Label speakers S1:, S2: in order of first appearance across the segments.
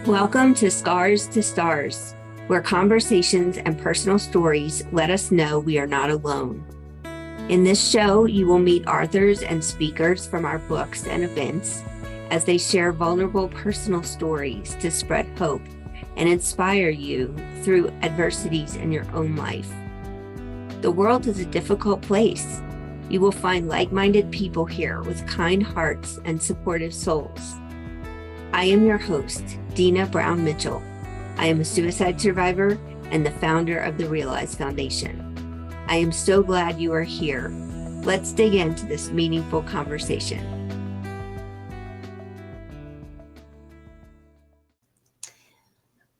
S1: Welcome to Scars to Stars, where conversations and personal stories let us know we are not alone. In this show, you will meet authors and speakers from our books and events as they share vulnerable personal stories to spread hope and inspire you through adversities in your own life. The world is a difficult place. You will find like-minded people here with kind hearts and supportive souls. I am your host, Dina Brown Mitchell. I am a suicide survivor and the founder of the Realize Foundation. I am so glad you are here. Let's dig into this meaningful conversation.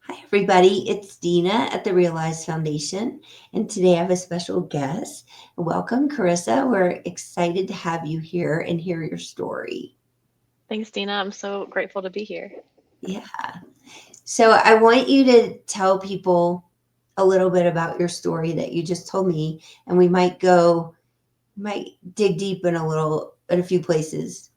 S1: Hi, everybody. It's Dina at the Realize Foundation, and today I have a special guest. Welcome, Carissa. We're excited to have you here and hear your story.
S2: Thanks, Dina. I'm so grateful to be here.
S1: Yeah. So I want you to tell people a little bit about your story that you just told me, and we might dig deep in a few places.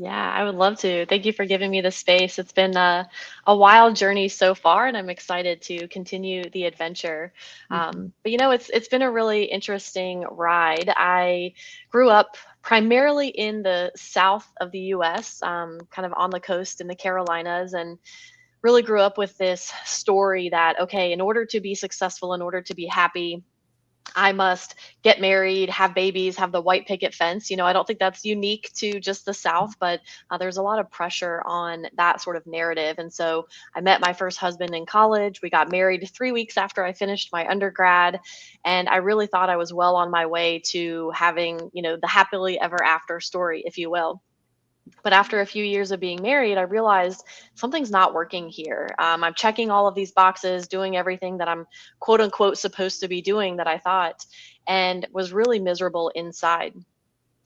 S2: Yeah, I would love to. Thank you for giving me the space. It's been a wild journey so far, and I'm excited to continue the adventure.
S1: Mhm.
S2: But it's been a really interesting ride. I grew up primarily in the south of the U.S., kind of on the coast in the Carolinas, and really grew up with this story that, okay, in order to be successful, in order to be happy, I must get married, have babies, have the white picket fence. I don't think that's unique to just the South, but there's a lot of pressure on that sort of narrative. And so I met my first husband in college. We got married 3 weeks after I finished my undergrad. And I really thought I was well on my way to having, the happily ever after story, if you will. But after a few years of being married, I realized something's not working here. I'm checking all of these boxes, doing everything that I'm quote unquote supposed to be doing that I thought, and was really miserable inside.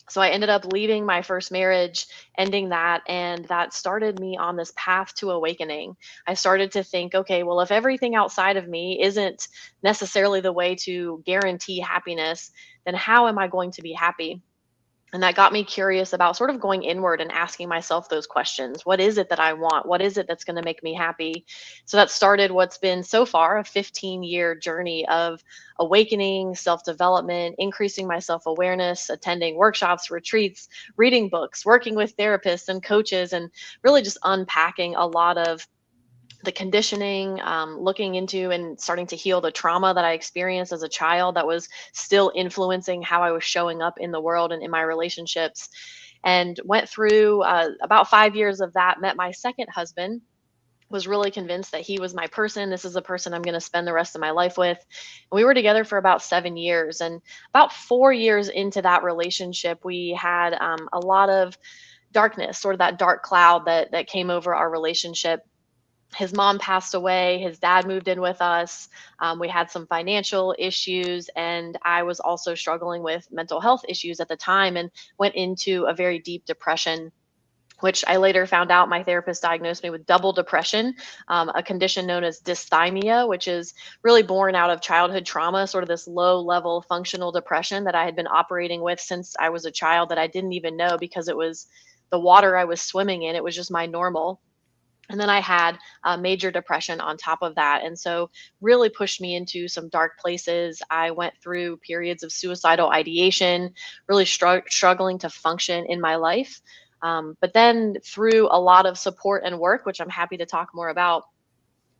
S2: So I ended up leaving my first marriage, ending that, and that started me on this path to awakening. I started to think, okay, well, if everything outside of me isn't necessarily the way to guarantee happiness, then how am I going to be happy? And that got me curious about sort of going inward and asking myself those questions. What is it that I want? What is it that's going to make me happy? So that started what's been so far a 15-year journey of awakening, self development, increasing my self awareness, attending workshops, retreats, reading books, working with therapists and coaches, and really just unpacking a lot of the conditioning, looking into and starting to heal the trauma that I experienced as a child that was still influencing how I was showing up in the world and in my relationships. And went through about 5 years of that, met my second husband, was really convinced that he was my person. This is a person I'm going to spend the rest of my life with. And we were together for about 7 years. And about 4 years into that relationship, we had a lot of darkness, sort of that dark cloud that came over our relationship. His mom passed away. His dad moved in with us. We had some financial issues, and I was also struggling with mental health issues at the time and went into a very deep depression, which I later found out my therapist diagnosed me with double depression, a condition known as dysthymia, which is really born out of childhood trauma, sort of this low level functional depression that I had been operating with since I was a child that I didn't even know because it was the water I was swimming in. It was just my normal. And then I had major depression on top of that. And so really pushed me into some dark places. I went through periods of suicidal ideation, really struggling to function in my life. But then through a lot of support and work, which I'm happy to talk more about,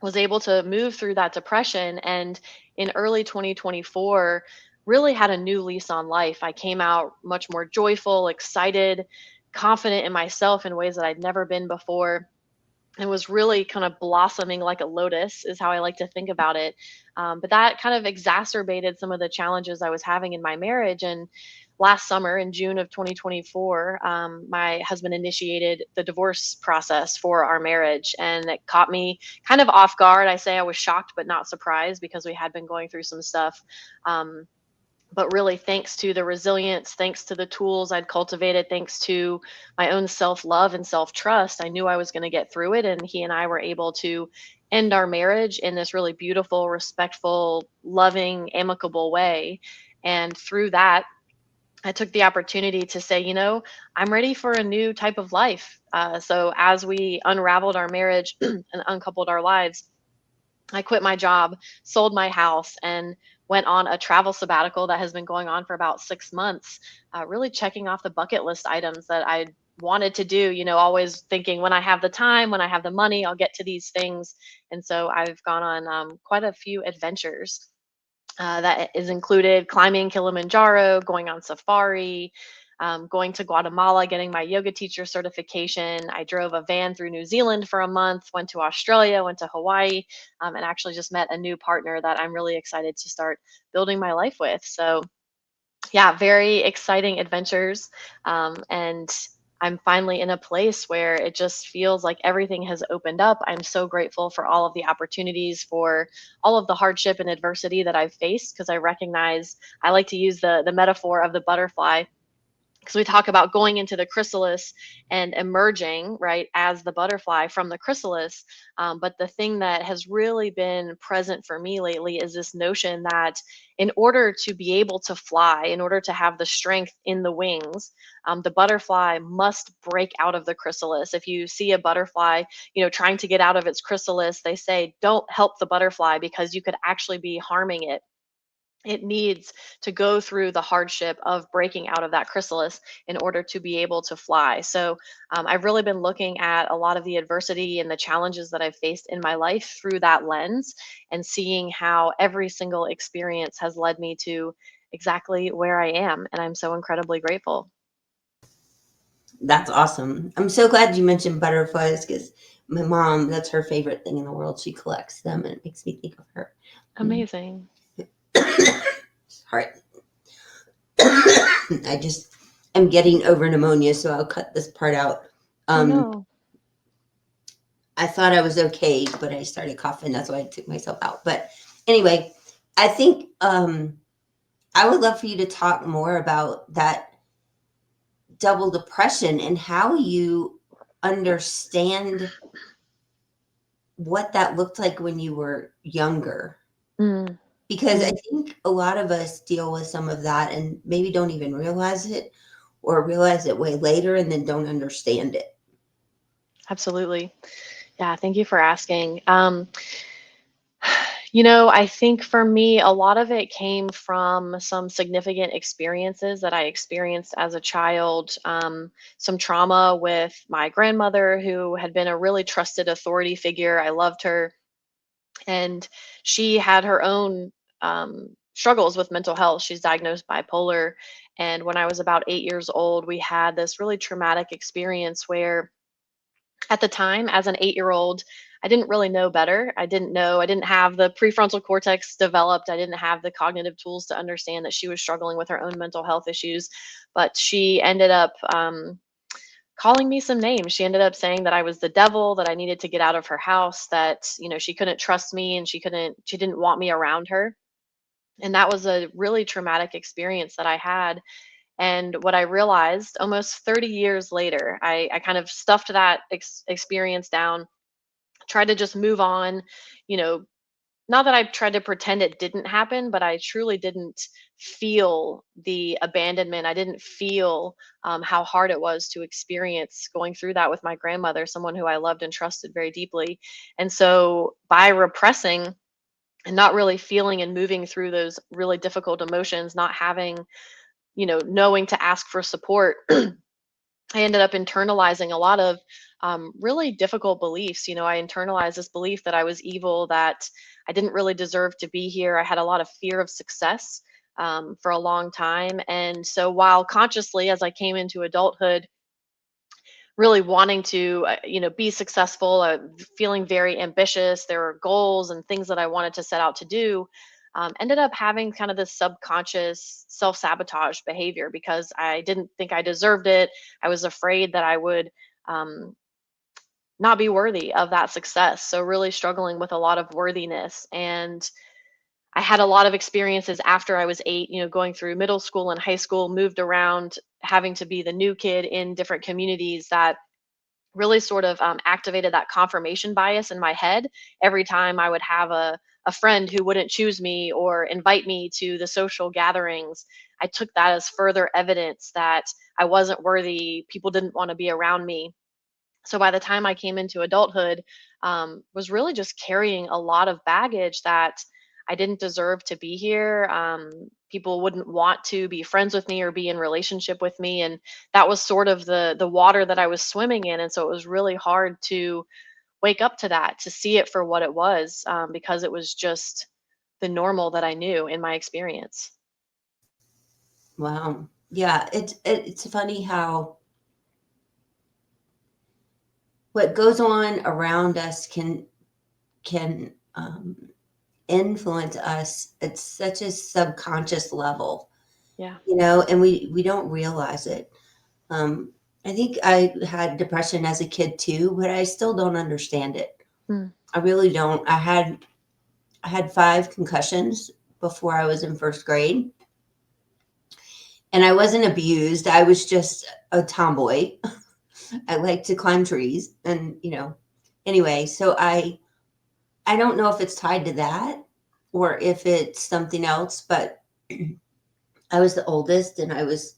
S2: was able to move through that depression. And in early 2024, really had a new lease on life. I came out much more joyful, excited, confident in myself in ways that I'd never been before, and was really kind of blossoming like a lotus is how I like to think about it. But that kind of exacerbated some of the challenges I was having in my marriage. And last summer in June of 2024, my husband initiated the divorce process for our marriage, and it caught me kind of off guard. I say I was shocked but not surprised because we had been going through some stuff. Um, but really, thanks to the resilience, thanks to the tools I'd cultivated, thanks to my own self-love and self-trust, I knew I was going to get through it. And he and I were able to end our marriage in this really beautiful, respectful, loving, amicable way. And through that, I took the opportunity to say, I'm ready for a new type of life. So as we unraveled our marriage and uncoupled our lives, I quit my job, sold my house, and went on a travel sabbatical that has been going on for about 6 months, really checking off the bucket list items that I wanted to do, always thinking when I have the time, when I have the money, I'll get to these things. And so I've gone on quite a few adventures. That is included climbing Kilimanjaro, going on safari, going to Guatemala, getting my yoga teacher certification. I drove a van through New Zealand for a month, went to Australia, went to Hawaii, and actually just met a new partner that I'm really excited to start building my life with. So, yeah, very exciting adventures. And I'm finally in a place where it just feels like everything has opened up. I'm so grateful for all of the opportunities, for all of the hardship and adversity that I've faced, because I recognize I like to use the metaphor of the butterfly, because we talk about going into the chrysalis and emerging right as the butterfly from the chrysalis. But the thing that has really been present for me lately is this notion that in order to be able to fly, in order to have the strength in the wings, the butterfly must break out of the chrysalis. If you see a butterfly trying to get out of its chrysalis, they say don't help the butterfly because you could actually be harming it. It needs to go through the hardship of breaking out of that chrysalis in order to be able to fly. So I've really been looking at a lot of the adversity and the challenges that I've faced in my life through that lens, and seeing how every single experience has led me to exactly where I am. And I'm so incredibly grateful.
S3: That's awesome. I'm so glad you mentioned butterflies because my mom, that's her favorite thing in the world. She collects them and it makes me think of her.
S2: Amazing.
S3: Sorry. I just am getting over pneumonia, so I'll cut this part out.
S2: Oh, no.
S3: I thought I was okay, but I started coughing. That's why I took myself out. But anyway, I think I would love for you to talk more about that double depression and how you understand what that looked like when you were younger.
S2: Mm,
S3: Because I
S2: mm,
S3: think a lot of us deal with some of that and maybe don't even realize it or realize it way later and then don't understand it.
S2: absolutely. Yeah, thank you for asking. I think for me, a lot of it came from some significant experiences that I experienced as a child. Some trauma with my grandmother, who had been a really trusted authority figure. I loved her. And she had her own struggles with mental health. She's diagnosed bipolar. And when I was about 8 years old, we had this really traumatic experience where, at the time, as an 8-year old, I didn't really know better. I didn't have the prefrontal cortex developed. I didn't have the cognitive tools to understand that she was struggling with her own mental health issues. But she ended up calling me some names. She ended up saying that I was the devil, that I needed to get out of her house, that she couldn't trust me, and she didn't want me around her. And that was a really traumatic experience that I had. And what I realized almost 30 years later, I kind of stuffed that experience down, tried to just move on. You know, Not that I tried to pretend it didn't happen, but I truly didn't feel the abandonment. I didn't feel how hard it was to experience going through that with my grandmother, someone who I loved and trusted very deeply. And so by repressing and not really feeling and moving through those really difficult emotions, not having, knowing to ask for support, I ended up internalizing a lot of really difficult beliefs. I internalized this belief that I was evil, that I didn't really deserve to be here. I had a lot of fear of success for a long time. And so, while consciously, as I came into adulthood, really wanting to, be successful, feeling very ambitious, there were goals and things that I wanted to set out to do. Ended up having kind of this subconscious self sabotage behavior because I didn't think I deserved it. I was afraid that I would um, not be worthy of that success. So, really struggling with a lot of worthiness. And I had a lot of experiences after I was 8, going through middle school and high school, moved around, having to be the new kid in different communities, that really sort of activated that confirmation bias in my head every time I would have a friend who wouldn't choose me or invite me to the social gatherings, I took that as further evidence that I wasn't worthy. People didn't want to be around me. So by the time I came into adulthood, was really just carrying a lot of baggage that I didn't deserve to be here. People wouldn't want to be friends with me or be in relationship with me, and that was sort of the water that I was swimming in. And so it was really hard to wake up to that, to see it for what it was, because it was just the normal that I knew in my experience.
S3: Wow. Yeah, it's funny how what goes on around us can influence us at such a subconscious level,
S2: Yeah.
S3: and we don't realize it. Um, I think I had depression as a kid too, but I still don't understand it.
S2: Mm.
S3: I really don't. I had 5 concussions before I was in first grade, and I wasn't abused. I was just a tomboy. I like to climb trees, and anyway, so I don't know if it's tied to that or if it's something else, but I was the oldest and I was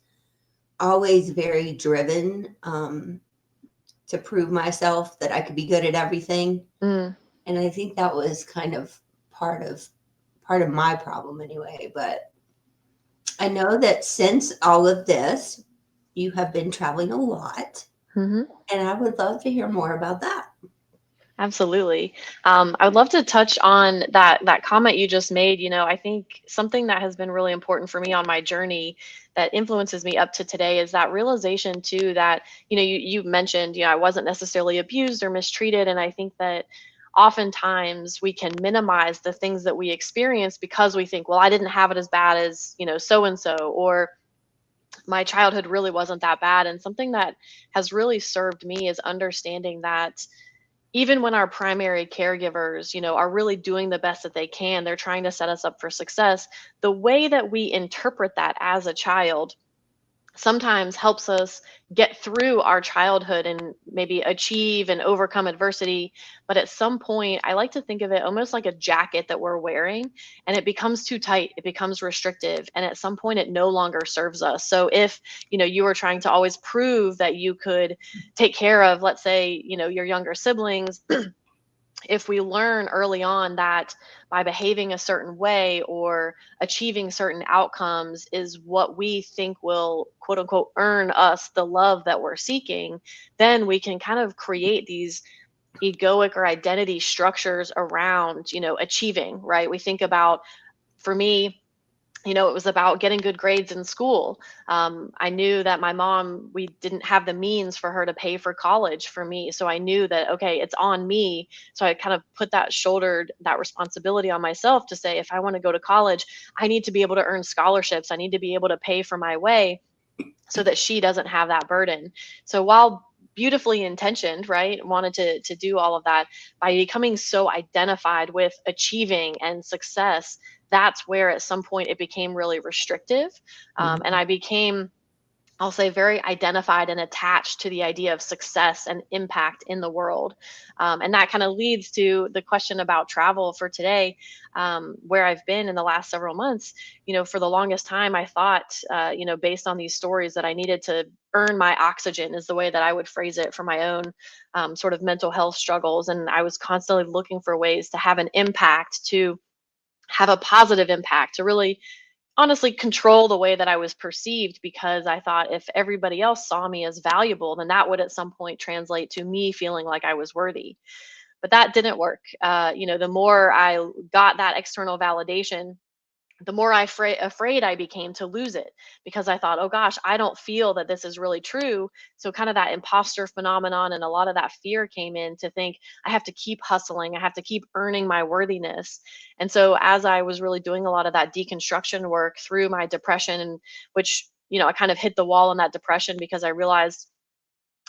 S3: always very driven, to prove myself that I could be good at everything.
S2: Mm.
S3: And I think that was kind of part of my problem anyway. But I know that since all of this, you have been traveling a lot,
S2: Hmm.
S3: and I would love to hear more about that.
S2: Absolutely. I would love to touch on that comment you just made. I think something that has been really important for me on my journey that influences me up to today is that realization too that, you mentioned, I wasn't necessarily abused or mistreated. And I think that oftentimes we can minimize the things that we experience because we think, well, I didn't have it as bad as, so and so, or my childhood really wasn't that bad. And something that has really served me is understanding that even when our primary caregivers, are really doing the best that they can, they're trying to set us up for success. The way that we interpret that as a child sometimes helps us get through our childhood and maybe achieve and overcome adversity. But at some point, I like to think of it almost like a jacket that we're wearing, and it becomes too tight, it becomes restrictive, and at some point it no longer serves us. So if, you were trying to always prove that you could take care of, let's say, your younger siblings, if we learn early on that by behaving a certain way or achieving certain outcomes is what we think will quote unquote earn us the love that we're seeking, then we can kind of create these egoic or identity structures around, achieving, right? We think about, for me, it was about getting good grades in school. I knew that my mom, we didn't have the means for her to pay for college for me. So I knew that, okay, it's on me. So I kind of put that responsibility on myself to say, if I want to go to college, I need to be able to earn scholarships. I need to be able to pay for my way so that she doesn't have that burden. So while beautifully intentioned, right, wanted to do all of that, by becoming so identified with achieving and success, that's where at some point it became really restrictive. And I became, I'll say, very identified and attached to the idea of success and impact in the world. And that kind of leads to the question about travel for today, where I've been in the last several months. For the longest time, I thought, based on these stories, that I needed to earn my oxygen, is the way that I would phrase it, for my own sort of mental health struggles. And I was constantly looking for ways to have an impact, to have a positive impact, to really honestly control the way that I was perceived, because I thought if everybody else saw me as valuable, then that would at some point translate to me feeling like I was worthy. But that didn't work. The more I got that external validation, the more afraid I became to lose it, because I thought, oh gosh, I don't feel that this is really true. So, kind of that imposter phenomenon and a lot of that fear came in, to think I have to keep hustling, I have to keep earning my worthiness. And so, as I was really doing a lot of that deconstruction work through my depression, and which, I kind of hit the wall in that depression because I realized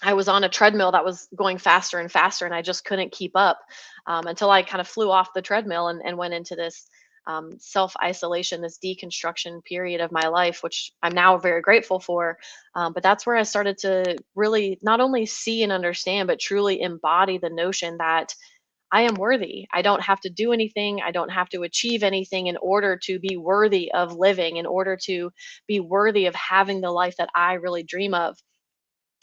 S2: I was on a treadmill that was going faster and faster, and I just couldn't keep up, until I kind of flew off the treadmill and went into this self isolation, this deconstruction period of my life, which I'm now very grateful for. But that's where I started to really not only see and understand, but truly embody the notion that I am worthy. I don't have to do anything. I don't have to achieve anything in order to be worthy of living, in order to be worthy of having the life that I really dream of.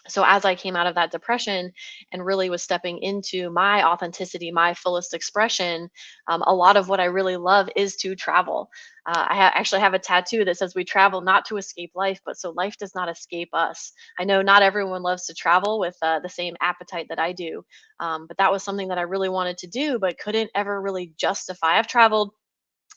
S2: So as I came out of that depression and really was stepping into my authenticity, my fullest expression, a lot of what I really love is to travel. Actually have a tattoo that says we travel not to escape life, but so life does not escape us. I know not everyone loves to travel with the same appetite that I do, but that was something that I really wanted to do, but couldn't ever really justify. I've traveled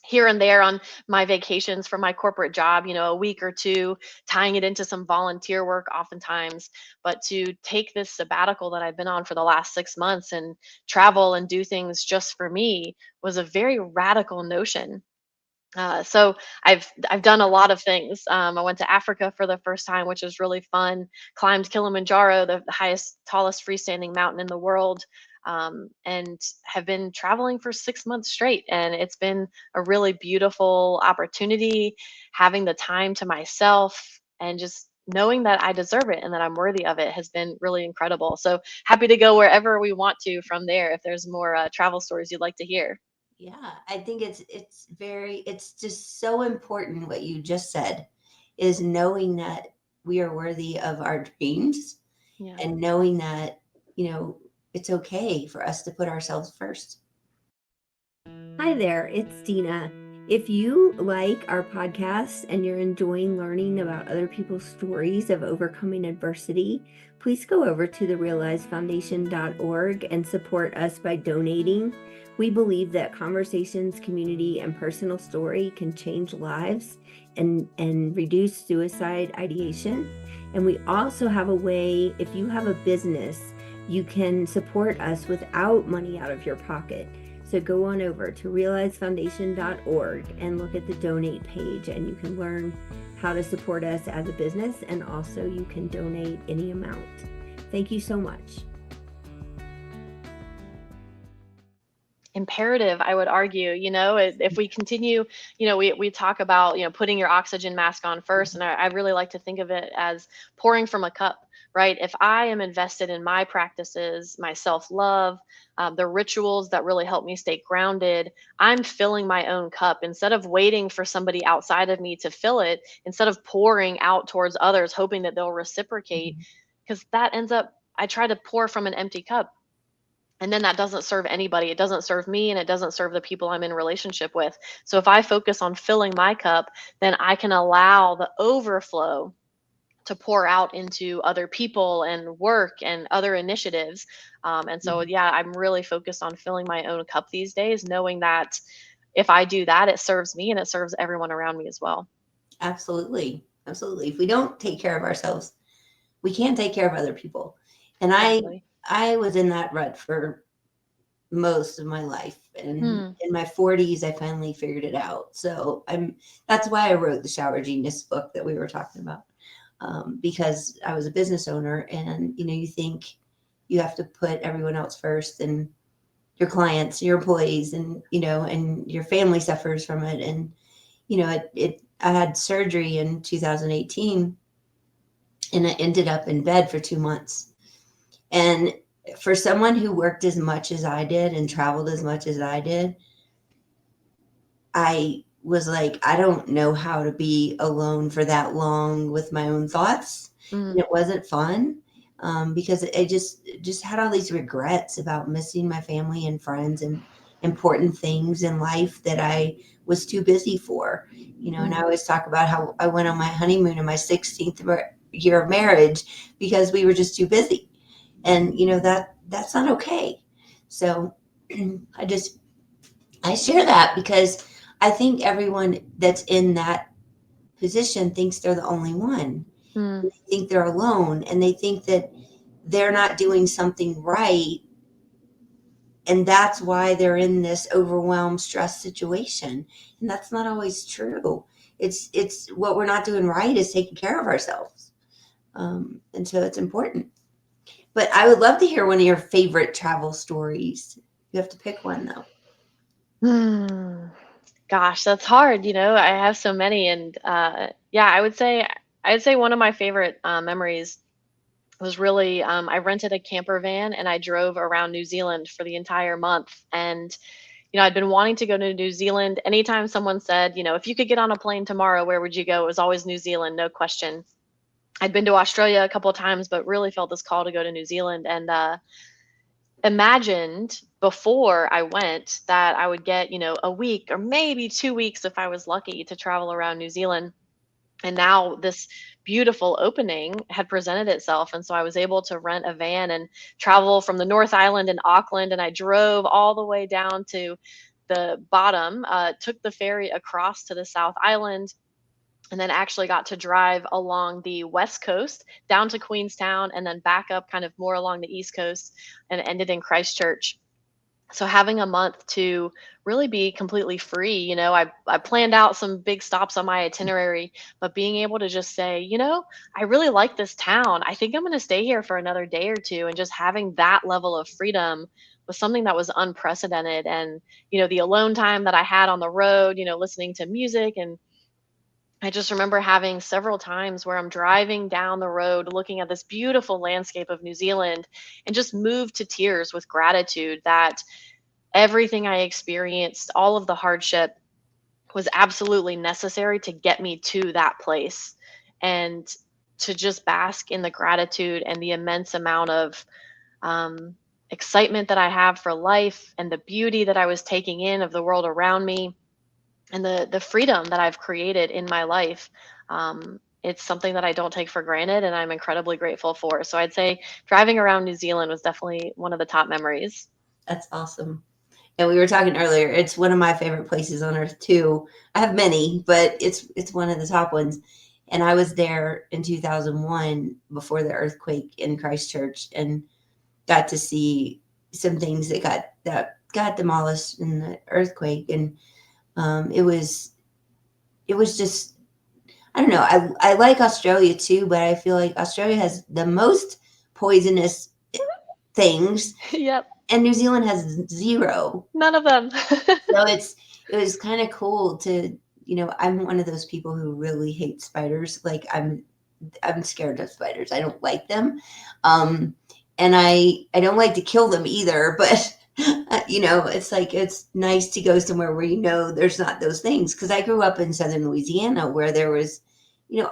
S2: here and there on my vacations from my corporate job, a week or two, tying it into some volunteer work oftentimes. But to take this sabbatical that I've been on for the last 6 months and travel and do things just for me was a very radical notion. So I've done a lot of things. I went to Africa for the first time, which was really fun. Climbed Kilimanjaro, the highest, tallest freestanding mountain in the world, and have been traveling for 6 months straight. And it's been a really beautiful opportunity, having the time to myself and just knowing that I deserve it and that I'm worthy of it has been really incredible. So happy to go wherever we want to from there. If there's more travel stories you'd like to hear.
S3: Yeah, I think it's just so important what you just said is knowing that we are worthy of our dreams
S2: Yeah.
S3: and knowing that, it's okay for us to put ourselves first.
S1: Hi there, it's Dina. If you like our podcast and you're enjoying learning about other people's stories of overcoming adversity, please go over to therealizefoundation.org and support us by donating. We believe that conversations, community, and personal story can change lives and reduce suicide ideation. And we also have a way, if you have a business, you can support us without money out of your pocket. So go on over to realizefoundation.org and look at the donate page, and you can learn how to support us as a business, and also you can donate any amount. Thank you so much.
S2: Imperative, I would argue, if we continue, we talk about, putting your oxygen mask on first. And I really like to think of it as pouring from a cup, right? If I am invested in my practices, my self-love, the rituals that really help me stay grounded, I'm filling my own cup instead of waiting for somebody outside of me to fill it, instead of pouring out towards others, hoping that they'll reciprocate, because that ends up, I try to pour from an empty cup. And then that doesn't serve anybody. It doesn't serve me and it doesn't serve the people I'm in relationship with. So if I focus on filling my cup, then I can allow the overflow to pour out into other people and work and other initiatives. And so, yeah, I'm really focused on filling my own cup these days, knowing that if I do that, it serves me and it serves everyone around me as well.
S3: Absolutely. Absolutely. If we don't take care of ourselves, we can't take care of other people. And
S2: Exactly.
S3: I was in that rut for most of my life. And in my 40s, I finally figured it out. So that's why I wrote the Shower Genius book that we were talking about. Because I was a business owner and, you think you have to put everyone else first and your clients, your employees, and, and your family suffers from it. And, I had surgery in 2018 and I ended up in bed for 2 months. And for someone who worked as much as I did and traveled as much as I did, I was like, I don't know how to be alone for that long with my own thoughts. And it wasn't fun because I just had all these regrets about missing my family and friends and important things in life that I was too busy for. And I always talk about how I went on my honeymoon in my 16th year of marriage because we were just too busy. And, that's not okay. So I share that because I think everyone that's in that position thinks they're the only one. They think they're alone and they think that they're not doing something right. And that's why they're in this overwhelmed, stress situation. And that's not always true. It's what we're not doing right is taking care of ourselves. And so it's important. But I would love to hear one of your favorite travel stories. You have to pick one though.
S2: Gosh, that's hard. I have so many, and yeah, I'd say one of my favorite memories was really, I rented a camper van and I drove around New Zealand for the entire month. And, I'd been wanting to go to New Zealand. Anytime someone said, if you could get on a plane tomorrow, where would you go? It was always New Zealand, no question. I'd been to Australia a couple of times, but really felt this call to go to New Zealand, and imagined before I went that I would get, a week or maybe 2 weeks if I was lucky to travel around New Zealand. And now this beautiful opening had presented itself. And so I was able to rent a van and travel from the North Island in Auckland. And I drove all the way down to the bottom, took the ferry across to the South Island, and then actually got to drive along the West Coast down to Queenstown and then back up kind of more along the East Coast and ended in Christchurch. So having a month to really be completely free, I planned out some big stops on my itinerary, but being able to just say, I really like this town. I think I'm going to stay here for another day or two. And just having that level of freedom was something that was unprecedented. And, the alone time that I had on the road, listening to music, and I just remember having several times where I'm driving down the road looking at this beautiful landscape of New Zealand and just moved to tears with gratitude that everything I experienced, all of the hardship, was absolutely necessary to get me to that place. And to just bask in the gratitude and the immense amount of excitement that I have for life and the beauty that I was taking in of the world around me and the freedom that I've created in my life. It's something that I don't take for granted and I'm incredibly grateful for. So I'd say driving around New Zealand was definitely one of the top memories.
S3: That's awesome. And we were talking earlier, it's one of my favorite places on earth too. I have many, but it's one of the top ones. And I was there in 2001 before the earthquake in Christchurch and got to see some things that got demolished in the earthquake. And it was just, I don't know. I like Australia too, but I feel like Australia has the most poisonous things.
S2: Yep.
S3: And New Zealand has zero.
S2: None of them.
S3: So it was kind of cool to, I'm one of those people who really hate spiders. Like I'm scared of spiders. I don't like them. And I don't like to kill them either, but it's like, it's nice to go somewhere where, there's not those things. Cause I grew up in Southern Louisiana where there was,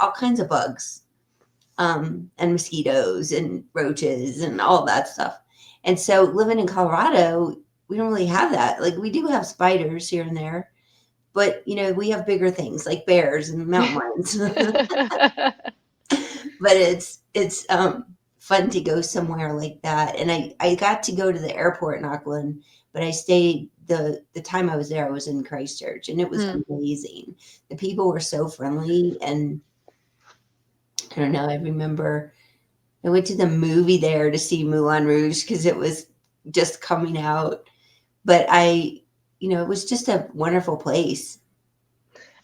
S3: all kinds of bugs, and mosquitoes and roaches and all that stuff. And so living in Colorado, we don't really have that. Like we do have spiders here and there, but we have bigger things like bears and mountain lions. But it's fun to go somewhere like that. And I got to go to the airport in Auckland, but I stayed the time I was there, I was in Christchurch, and it was amazing. The people were so friendly, and I don't know, I remember I went to the movie there to see Moulin Rouge because it was just coming out. But it was just a wonderful place.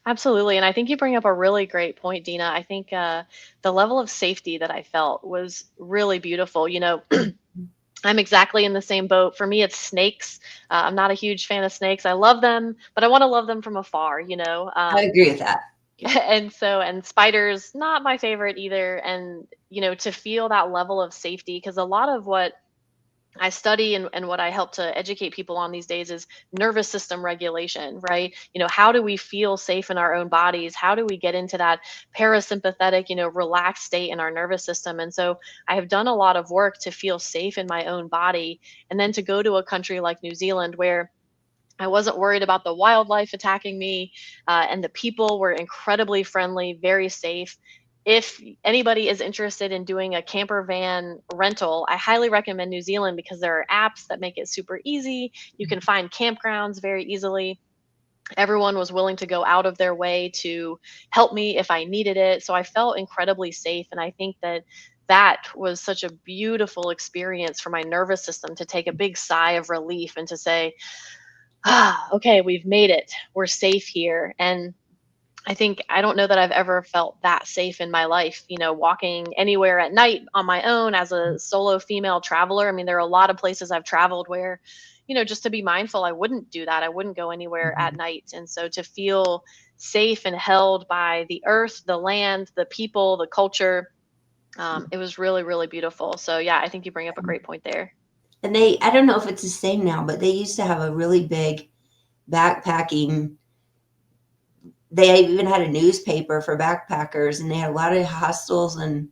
S2: Absolutely. And I think you bring up a really great point, Dina. I think the level of safety that I felt was really beautiful. I'm exactly in the same boat. For me, it's snakes. I'm not a huge fan of snakes. I love them, but I want to love them from afar,
S3: I agree with that.
S2: And spiders, not my favorite either. And, to feel that level of safety, because a lot of what I study and what I help to educate people on these days is nervous system regulation, right? How do we feel safe in our own bodies? How do we get into that parasympathetic, relaxed state in our nervous system? And so I have done a lot of work to feel safe in my own body. And then to go to a country like New Zealand where I wasn't worried about the wildlife attacking me, and the people were incredibly friendly, very safe. If anybody is interested in doing a camper van rental, I highly recommend New Zealand because there are apps that make it super easy. You can find campgrounds very easily. Everyone was willing to go out of their way to help me if I needed it. So I felt incredibly safe. And I think that was such a beautiful experience for my nervous system to take a big sigh of relief and to say, okay, we've made it. We're safe here. And I don't know that I've ever felt that safe in my life, walking anywhere at night on my own as a solo female traveler. I mean, there are a lot of places I've traveled where, just to be mindful, I wouldn't do that. I wouldn't go anywhere at night. And so to feel safe and held by the earth, the land, the people, the culture, It was really, really beautiful. So yeah, I think you bring up a great point there.
S3: And I don't know if it's the same now, but they used to have a really big backpacking. They even had a newspaper for backpackers, and they had a lot of hostels, and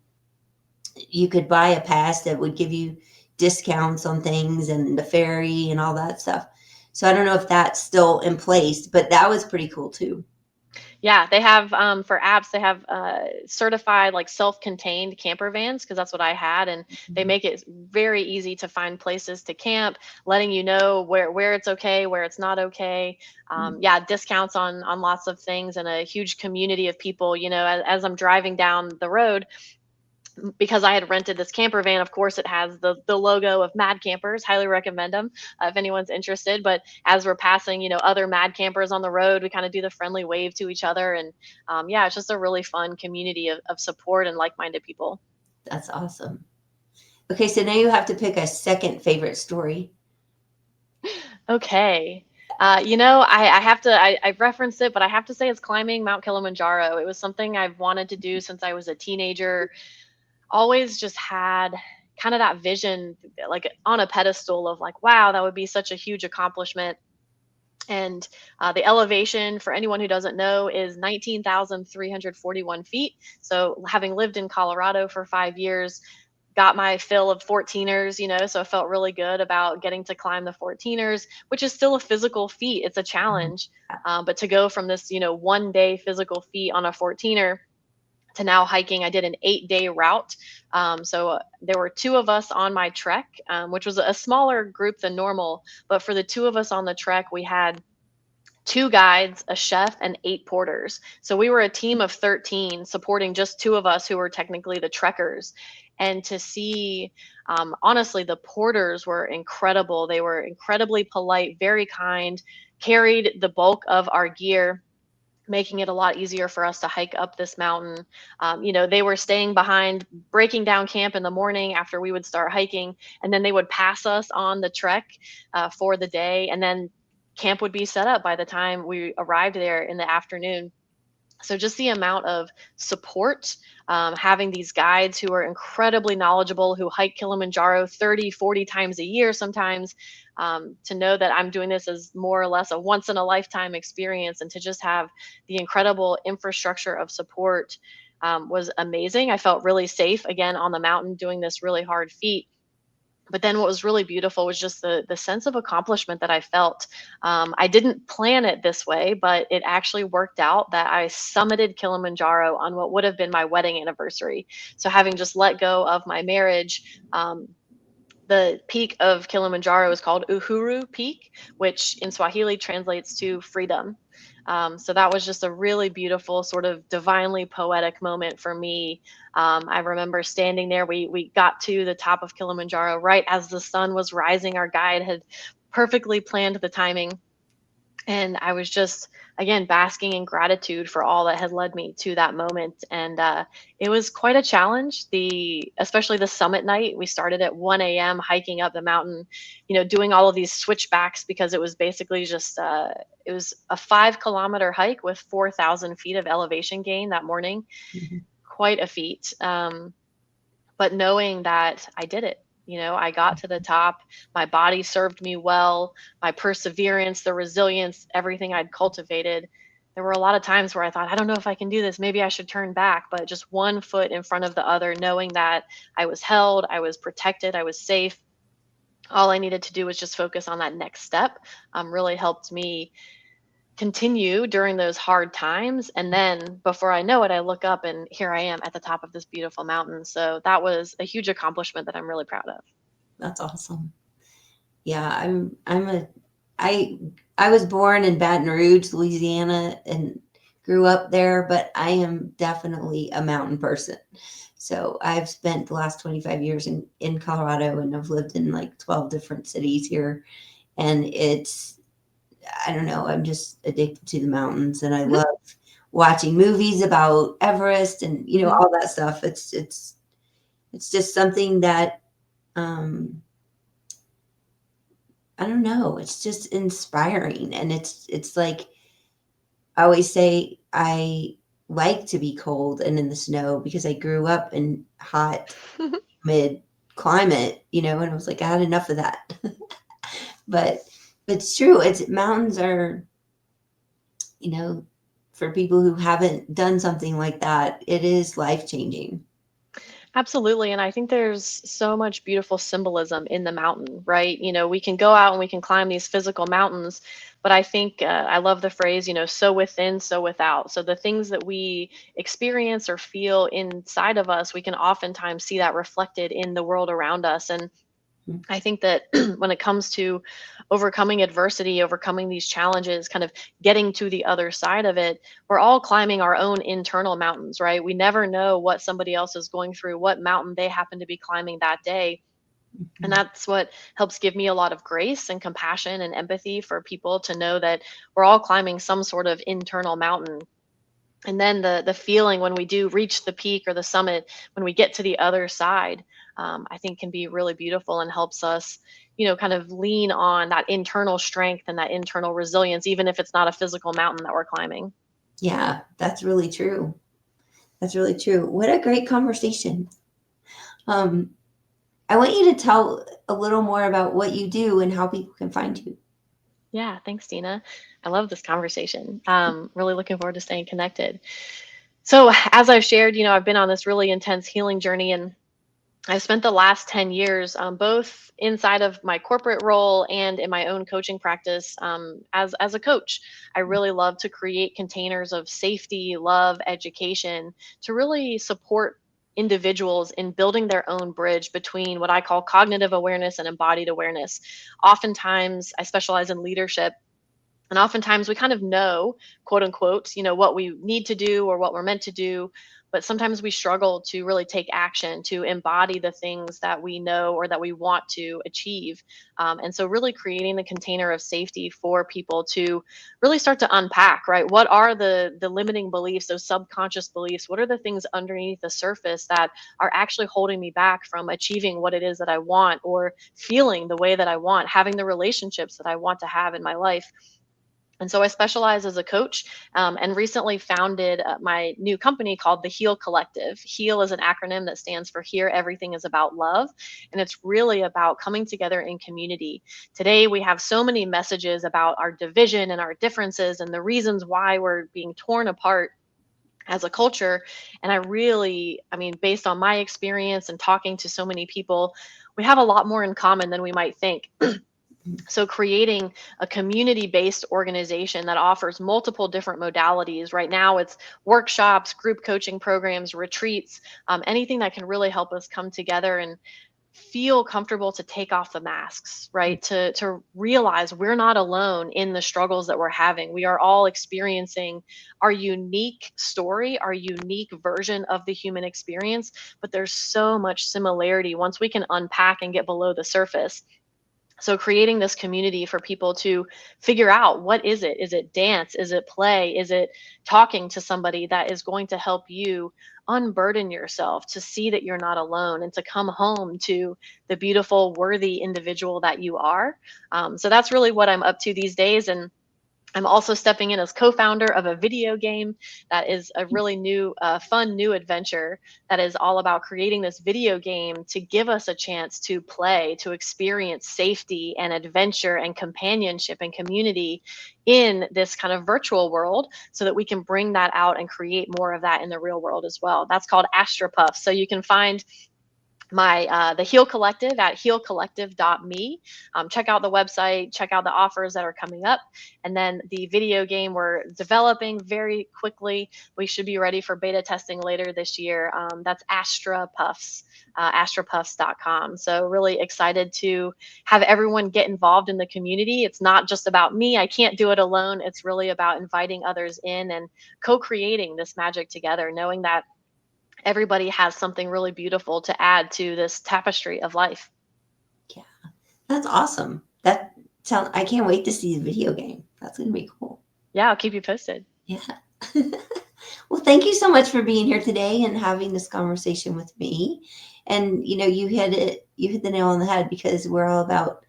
S3: you could buy a pass that would give you discounts on things and the ferry and all that stuff. So I don't know if that's still in place, but that was pretty cool too.
S2: Yeah, they have for apps, they have certified like self-contained camper vans, because that's what I had, and they make it very easy to find places to camp, letting you know where it's okay, where it's not okay. Yeah, discounts on lots of things, and a huge community of people. As I'm driving down the road, because I had rented this camper van, of course, it has the logo of Mad Campers. Highly recommend them if anyone's interested. But as we're passing, other Mad Campers on the road, we kind of do the friendly wave to each other, and yeah, it's just a really fun community of support and like-minded people.
S3: That's awesome. Okay, so now you have to pick a second favorite story.
S2: Okay. I have to, I've referenced it, but I have to say it's climbing Mount Kilimanjaro. It was something I've wanted to do since I was a teenager. Always just had kind of that vision, like on a pedestal of like, wow, that would be such a huge accomplishment. And the elevation, for anyone who doesn't know, is 19,341 feet. So having lived in Colorado for 5 years, got my fill of 14ers, so I felt really good about getting to climb the 14ers, which is still a physical feat. It's a challenge. But to go from this, 1 day physical feat on a 14er to now hiking, I did an 8-day route. So there were 2 of us on my trek, which was a smaller group than normal. But for the 2 of us on the trek, we had 2 guides, a chef, and 8 porters. So we were a team of 13 supporting just 2 of us who were technically the trekkers. And to see, honestly, the porters were incredible. They were incredibly polite, very kind, carried the bulk of our gear, making it a lot easier for us to hike up this mountain. They were staying behind, breaking down camp in the morning after we would start hiking, and then they would pass us on the trek for the day, and then camp would be set up by the time we arrived there in the afternoon. So just the amount of support, having these guides who are incredibly knowledgeable, who hike Kilimanjaro 30, 40 times a year sometimes, to know that I'm doing this as more or less a once in a lifetime experience, and to just have the incredible infrastructure of support was amazing. I felt really safe again on the mountain doing this really hard feat. But then what was really beautiful was just the sense of accomplishment that I felt. I didn't plan it this way, but it actually worked out that I summited Kilimanjaro on what would have been my wedding anniversary. So having just let go of my marriage, the peak of Kilimanjaro is called Uhuru Peak, which in Swahili translates to freedom. So that was just a really beautiful, sort of divinely poetic moment for me. I remember standing there. We got to the top of Kilimanjaro right as the sun was rising. Our guide had perfectly planned the timing. And I was just, again, basking in gratitude for all that had led me to that moment. And it was quite a challenge. Especially the summit night, we started at 1 a.m. hiking up the mountain, doing all of these switchbacks, because it was basically just it was a 5-kilometer hike with 4,000 feet of elevation gain that morning.
S3: Mhm.
S2: Quite a feat. But knowing that I did it. I got to the top. My body served me well. My perseverance, the resilience, everything I'd cultivated. There were a lot of times where I thought, I don't know if I can do this. Maybe I should turn back. But just one foot in front of the other, knowing that I was held, I was protected, I was safe. All I needed to do was just focus on that next step. Really helped me continue during those hard times. And then before I know it, I look up and here I am at the top of this beautiful mountain. So that was a huge accomplishment that I'm really proud of.
S3: That's awesome. Yeah, I was born in Baton Rouge, Louisiana, and grew up there, but I am definitely a mountain person. So I've spent the last 25 years in Colorado, and I've lived in like 12 different cities here. And I don't know, I'm just addicted to the mountains, and I love watching movies about Everest and, all that stuff. It's just something that, I don't know. It's just inspiring. And it's like, I always say, like to be cold and in the snow because I grew up in hot, humid climate, and I was like, I had enough of that. But it's true. Mountains are, for people who haven't done something like that, it is life-changing.
S2: Absolutely. And I think there's so much beautiful symbolism in the mountain, right? We can go out and we can climb these physical mountains, but I think I love the phrase, so within, so without. So the things that we experience or feel inside of us, we can oftentimes see that reflected in the world around us. And I think that when it comes to overcoming adversity, overcoming these challenges, kind of getting to the other side of it, we're all climbing our own internal mountains, right? We never know what somebody else is going through, what mountain they happen to be climbing that day. And that's what helps give me a lot of grace and compassion and empathy for people to know that we're all climbing some sort of internal mountain. And then the feeling when we do reach the peak or the summit, when we get to the other side, I think can be really beautiful and helps us, kind of lean on that internal strength and that internal resilience, even if it's not a physical mountain that we're climbing.
S3: Yeah, that's really true. That's really true. What a great conversation. I want you to tell a little more about what you do and how people can find you.
S2: Yeah, thanks, Dina. I love this conversation. Really looking forward to staying connected. So, as I've shared, I've been on this really intense healing journey, and I've spent the last 10 years both inside of my corporate role and in my own coaching practice as a coach. I really love to create containers of safety, love, education to really support individuals in building their own bridge between what I call cognitive awareness and embodied awareness. Oftentimes, I specialize in leadership. And oftentimes we kind of know, quote unquote, what we need to do or what we're meant to do. But sometimes we struggle to really take action, to embody the things that we know or that we want to achieve. And so, really creating the container of safety for people to really start to unpack, right? What are the limiting beliefs, those subconscious beliefs? What are the things underneath the surface that are actually holding me back from achieving what it is that I want or feeling the way that I want, having the relationships that I want to have in my life? And so I specialize as a coach and recently founded my new company called the Heal Collective. Heal is an acronym that stands for Here Everything is About Love. And it's really about coming together in community. Today, we have so many messages about our division and our differences and the reasons why we're being torn apart as a culture. And I mean, based on my experience and talking to so many people, we have a lot more in common than we might think. So creating a community-based organization that offers multiple different modalities. Right now it's workshops, group coaching programs, retreats, anything that can really help us come together and feel comfortable to take off the masks, right? To realize we're not alone in the struggles that we're having. We are all experiencing our unique story, our unique version of the human experience, but there's so much similarity once we can unpack and get below the surface. So creating this community for people to figure out, what is it? Is it dance? Is it play? Is it talking to somebody that is going to help you unburden yourself, to see that you're not alone and to come home to the beautiful, worthy individual that you are? So that's really what I'm up to these days. And I'm also stepping in as co-founder of a video game that is a really new, fun new adventure that is all about creating this video game to give us a chance to play, to experience safety and adventure and companionship and community in this kind of virtual world so that we can bring that out and create more of that in the real world as well. That's called Astra Puff. So you can find my the Heal Collective at healcollective.me. Check out the website, check out the offers that are coming up, and then the video game we're developing very quickly. We should be ready for beta testing later this year. That's Astra Puffs, astrapuffs.com. So really excited to have everyone get involved in the community. It's not just about me. I can't do it alone. It's really about inviting others in and co-creating this magic together, knowing that everybody has something really beautiful to add to this tapestry of life.
S3: Yeah, that's awesome. I can't wait to see the video game. That's going to be cool.
S2: Yeah, I'll keep you posted.
S3: Yeah. Well, thank you so much for being here today and having this conversation with me. And, you hit the nail on the head, because we're all about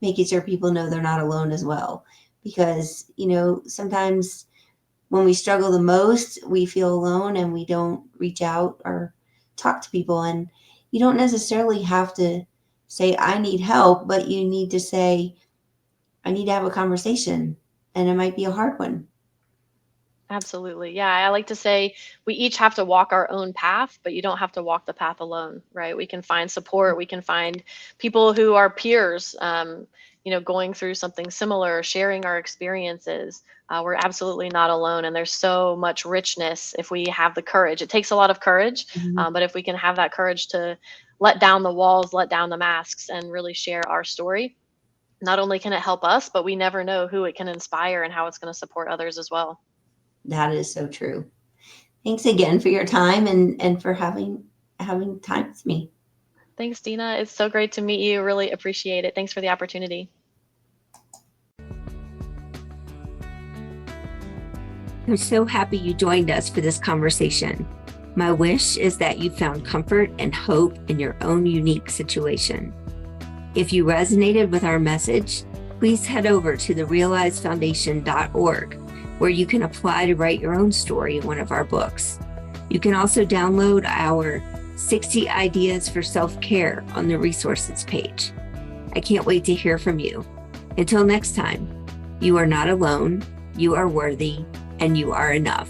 S3: making sure people know they're not alone as well. Because, sometimes when we struggle the most, we feel alone and we don't reach out or talk to people. And you don't necessarily have to say, I need help, but you need to say, I need to have a conversation. And it might be a hard one.
S2: Absolutely. Yeah. I like to say we each have to walk our own path, but you don't have to walk the path alone, right? We can find support. We can find people who are peers, going through something similar, sharing our experiences. We're absolutely not alone. And there's so much richness if we have the courage. It takes a lot of courage,
S3: Mhm.
S2: but if we can have that courage to let down the walls, let down the masks, and really share our story, not only can it help us, but we never know who it can inspire and how it's going to support others as well.
S3: That is so true. Thanks again for your time and for having time with me.
S2: Thanks, Dina. It's so great to meet you. Really appreciate it. Thanks for the opportunity.
S1: I'm so happy you joined us for this conversation. My wish is that you found comfort and hope in your own unique situation. If you resonated with our message, please head over to therealizefoundation.org, where you can apply to write your own story in one of our books. You can also download our 60 Ideas for Self-Care on the resources page. I can't wait to hear from you. Until next time, you are not alone, you are worthy, and you are enough.